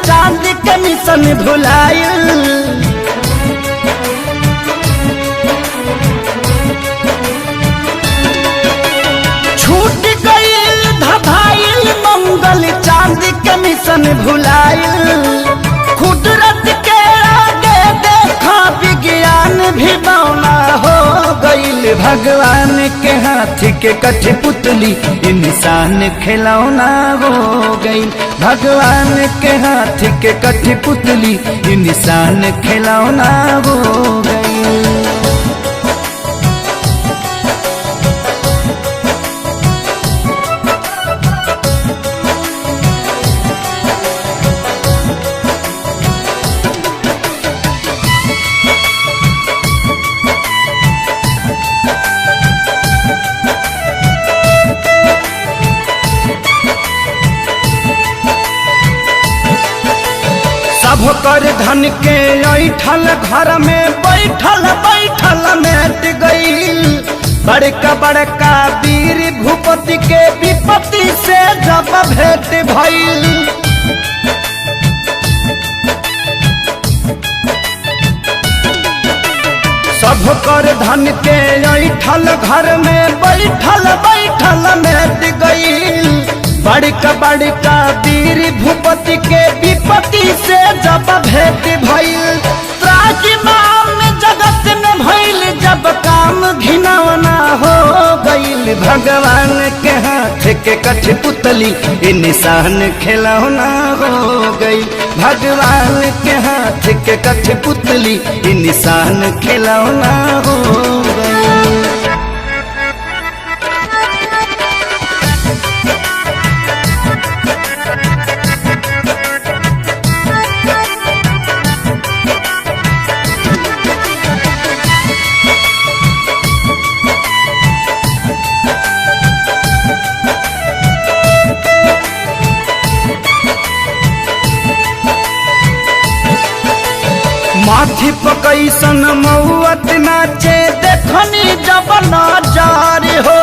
चांद के मिशन भुलाइल। छूट गईल धधाइल मंगल चांद के मिशन भुलाइल। कुदरत के आगे देखा विज्ञान भी बौना हो गईल। भगवान के हाथ के कठपुतली इंसान खिलौना हो गई। भगवान के हाथ के कठपुतली इंसान खिलौना हो गई। सब कर धन के ऐठल घर में बैठल बैठल मेट गईल। बड़का बड़का वीर भूपति के विपत्ति से जब भेंट भइल। सब कर धन के ऐठल घर में बैठल बैठल मेट गईल। बड़का बड़का वीर भूपति के विपत्ति से जब भेंट भइल। त्राजिमाम जगत में भइल जब काम घिनौना हो गईल। भगवान के हाथ के कठपुतली इंसान खिलौना हो गई। भगवान के हाथ के कठपुतली इंसान खिलौना हो गई। माथी पकैसन मौत नाचे देखनी जब नजार हो।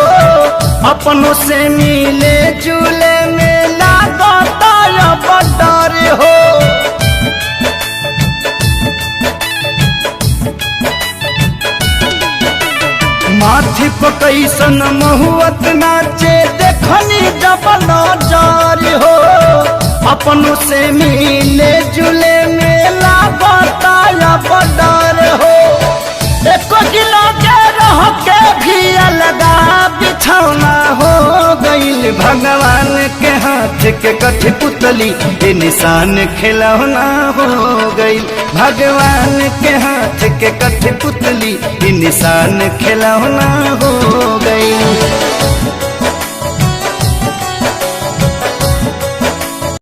अपनों से मिले जुले में लागता अब डर हो। माथी पकैसन महुअत नाचे देखनी जब नजार हो। अपनों से मिले जुले में लागता अब डर हो। एको किलो के रह के भी अलगा बिछौना हो गईल। भगवान के हाथ के कठपुतली इंसान खिलौना हो गईल। भगवान के हाथ के कठपुतली इंसान खिलौना हो गईल।